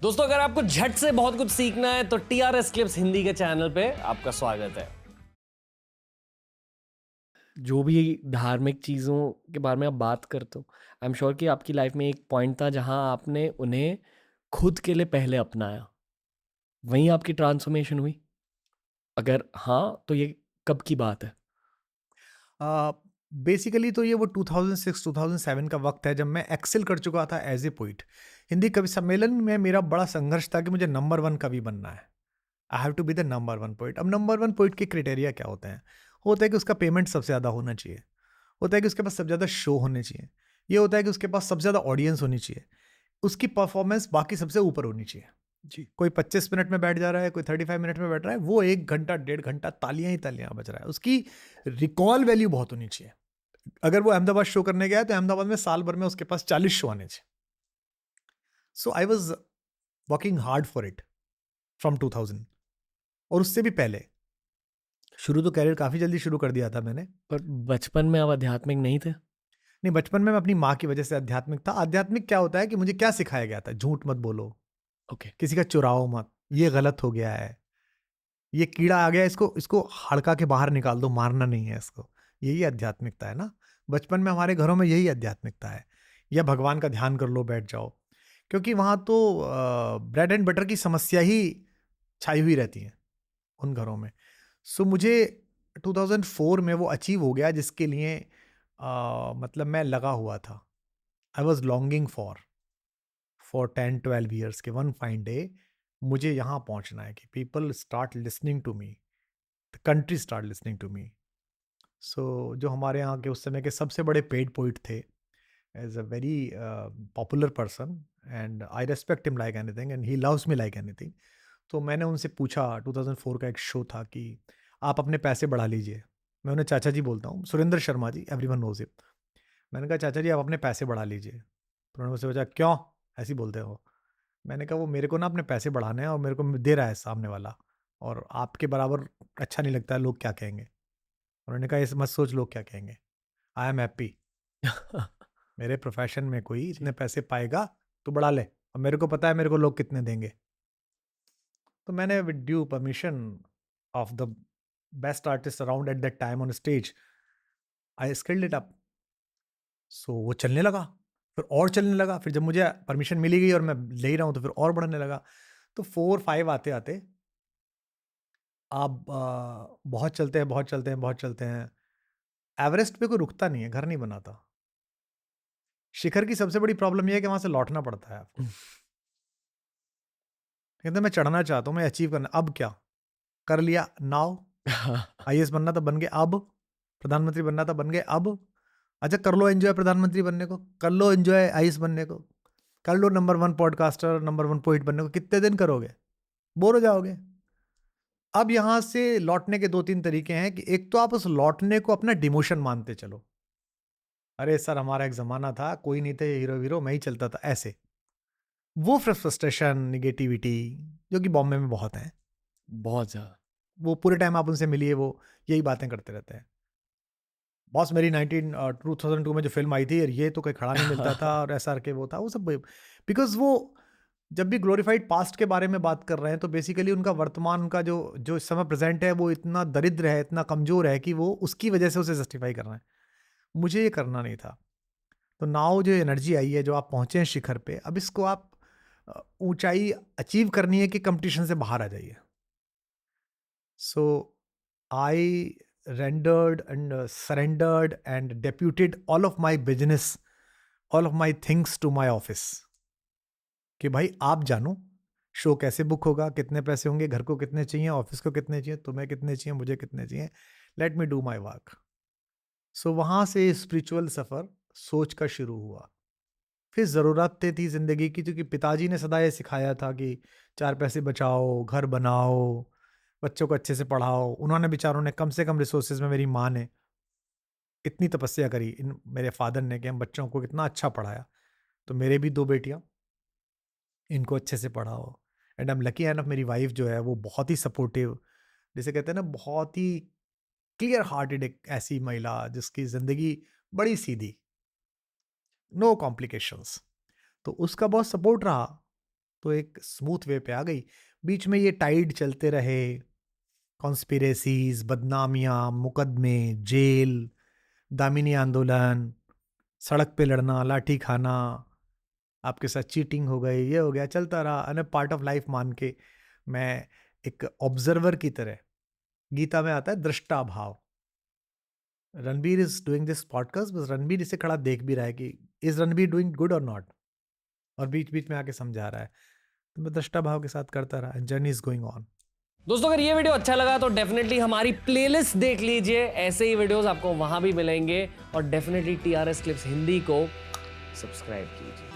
दोस्तों, अगर आपको झट से बहुत कुछ सीखना है तो टीआरएस क्लिप्स हिंदी के चैनल पे आपका स्वागत है। जो भी धार्मिक चीज़ों के बारे में आप बात करते हो, आई एम श्योर कि आपकी लाइफ में एक पॉइंट था जहां आपने उन्हें खुद के लिए पहले अपनाया। वहीं आपकी ट्रांसफॉर्मेशन हुई? अगर हाँ, तो ये कब की बात है? बेसिकली तो ये वो 2006-2007 का वक्त है जब मैं एक्सेल कर चुका था एज ए पोइट। हिंदी कवि सम्मेलन में मेरा बड़ा संघर्ष था कि मुझे नंबर वन कवि बनना है। I have to be the number one poet. अब नंबर वन पोइट के क्राइटेरिया क्या होते हैं? होता है कि उसका पेमेंट सबसे ज़्यादा होना चाहिए, होता है कि उसके पास सबसे ज़्यादा शो होने चाहिए, ये होता है कि उसके पास सबसे ज़्यादा ऑडियंस होनी चाहिए, उसकी परफॉर्मेंस बाकी सबसे ऊपर होनी चाहिए। जी। कोई 25 मिनट में बैठ जा रहा है, कोई 35 मिनट में बैठ रहा है, वो 1 घंटा 1.5 घंटा तालियां ही तालियां बज रहा है। उसकी रिकॉल वैल्यू बहुत होनी चाहिए। अगर वो अहमदाबाद शो करने गया तो अहमदाबाद में साल भर में उसके पास 40 शो आने चाहिए। So I was working hard for it from 2000 और उससे भी पहले। शुरू तो कैरियर काफ़ी जल्दी शुरू कर दिया था मैंने। पर बचपन में आप आध्यात्मिक नहीं थे? नहीं, बचपन में मैं अपनी माँ की वजह से आध्यात्मिक था। आध्यात्मिक क्या होता है कि मुझे क्या सिखाया गया था? झूठ मत बोलो, ओके। किसी का चुराओ मत, ये गलत हो गया है, ये कीड़ा आ गया, इसको इसको हड़का के बाहर निकाल दो, मारना नहीं है इसको। यही आध्यात्मिकता है ना। बचपन में हमारे घरों में यही आध्यात्मिकता है। या भगवान का ध्यान कर लो, बैठ जाओ, क्योंकि वहाँ तो ब्रेड एंड बटर की समस्या ही छाई हुई रहती है उन घरों में। सो मुझे 2004 में वो अचीव हो गया जिसके लिए मतलब मैं लगा हुआ था। I was longing for 10-12 years के वन फाइन डे मुझे यहाँ पहुँचना है कि people start listening to me, the country start listening to me. So जो हमारे यहाँ के उस समय के सबसे बड़े पेड पोइट थे, as a very popular person, and I respect him like anything and he loves me like anything. तो मैंने उनसे पूछा, 2004 का एक शो था, कि आप अपने पैसे बढ़ा लीजिए। मैं उन्हें चाचा जी बोलता हूँ, Surendra Sharma ji, everyone knows it. मैंने कहा चाचा जी आप अपने पैसे बढ़ा लीजिए। तो उन्होंने मुझसे पूछा क्यों ऐसे ही बोलते हो? मैंने कहा वो मेरे को ना अपने पैसे बढ़ाने हैं और मेरे को दे रहा है सामने वाला, और आपके बराबर अच्छा नहीं लगता है, लोग क्या कहेंगे। उन्होंने कहा इस मत सोच लोग क्या कहेंगे, आई एम हैप्पी। मेरे प्रोफेशन में कोई जी। इतने पैसे पाएगा तो बढ़ा ले, और मेरे को पता है मेरे को लोग कितने देंगे। तो मैंने with due permission of the best artist around at that time on stage, I skilled it up. So वो चलने लगा, फिर और चलने लगा। फिर जब मुझे परमिशन मिली गई और मैं ले ही रहा हूँ तो फिर और बढ़ने लगा। तो 4-5 आते आते आप बहुत चलते हैं, बहुत चलते हैं, बहुत चलते हैं। एवरेस्ट पे कोई रुकता नहीं है, घर नहीं बनाता। शिखर की सबसे बड़ी प्रॉब्लम ये है कि वहां से लौटना पड़ता है आपको। कहते मैं चढ़ना चाहता हूँ, मैं अचीव करना, अब क्या कर लिया नाउ। आईएएस बनना था बन गए, अब प्रधानमंत्री बनना था बन गए, अब अच्छा कर लो एंजॉय प्रधानमंत्री बनने को, कर लो एंजॉय आईएएस बनने को, कर लो number one podcaster, number one poet बनने को। कितने दिन करोगे? बोर हो जाओगे। अब यहां से लौटने के 2-3 तरीके हैं कि एक तो आप उस लौटने को अपना डिमोशन मानते चलो। अरे सर हमारा एक जमाना था, कोई नहीं थे हीरो वीरो, मैं ही चलता था ऐसे। वो फ्रस्ट्रेशन, निगेटिविटी जो कि बॉम्बे में बहुत है, बहुत ज्यादा। वो पूरे टाइम आप उनसे मिलिए, वो यही बातें करते रहते हैं। बॉस मेरी 2002 में जो फिल्म आई थी, ये तो कोई खड़ा नहीं मिलता था, और एसआर के वो था, वो सब। बिकॉज वो जब भी ग्लोरीफाइड पास्ट के बारे में बात कर रहे हैं तो बेसिकली उनका वर्तमान, उनका जो जो इस समय प्रेजेंट है, वो इतना दरिद्र है, इतना कमजोर है कि वो उसकी वजह से उसे जस्टिफाई कर रहे हैं। मुझे ये करना नहीं था। तो नाउ जो एनर्जी आई है, जो आप पहुंचे हैं शिखर पे, अब इसको आप ऊंचाई अचीव करनी है कि कंपटीशन से बाहर आ जाइए। सो आई rendered and surrendered and deputed all of my business, all of my things to my office, कि भाई आप जानो शो कैसे बुक होगा, कितने पैसे होंगे, घर को कितने चाहिए, ऑफिस को कितने चाहिए, तुम्हें कितने चाहिए, मुझे कितने चाहिए, let me do my work. So वहाँ से स्पिरिचुअल सफ़र सोच का शुरू हुआ। फिर ज़रूरतें थी ज़िंदगी की, क्योंकि पिताजी ने सदा ये सिखाया था कि 4 पैसे बचाओ, घर बनाओ, बच्चों को अच्छे से पढ़ाओ। उन्होंने बेचारों ने कम से कम रिसोर्सेज में, मेरी माँ ने इतनी तपस्या करी, इन मेरे फादर ने, कि हम बच्चों को कितना अच्छा पढ़ाया। तो मेरे भी 2 बेटियाँ, इनको अच्छे से पढ़ाओ। And I am lucky enough, मेरी वाइफ जो है वो बहुत ही सपोर्टिव, जिसे कहते हैं ना, बहुत ही क्लियर हार्टेड, एक ऐसी महिला जिसकी ज़िंदगी बड़ी सीधी, नो कॉम्प्लिकेशंस। तो उसका बहुत सपोर्ट रहा। तो एक स्मूथ वे पे आ गई। बीच में ये टाइड चलते रहे, कॉन्स्पिरेसीज, बदनामियां, मुकदमे, जेल, दामिनी आंदोलन, सड़क पे लड़ना, लाठी खाना, आपके साथ चीटिंग हो गई, ये हो गया, चलता रहा। अन पार्ट ऑफ लाइफ मान के मैं एक ऑब्जर्वर की तरह, गीता में आता है दृष्टा भाव। Ranbir is doing this podcast, बस रणबीर इसे खड़ा देख भी रहा है कि इज रणबीर डूइंग गुड और नॉट, और बीच बीच में आके समझा रहा है। तो मैं दृष्टा भाव के साथ करता रहा, जर्नी इज गोइंग ऑन। दोस्तों अगर ये वीडियो अच्छा लगा तो डेफिनेटली हमारी प्लेलिस्ट देख लीजिए, ऐसे ही वीडियोस आपको वहां भी मिलेंगे। और डेफिनेटली TRS क्लिप्स हिंदी को सब्सक्राइब कीजिए।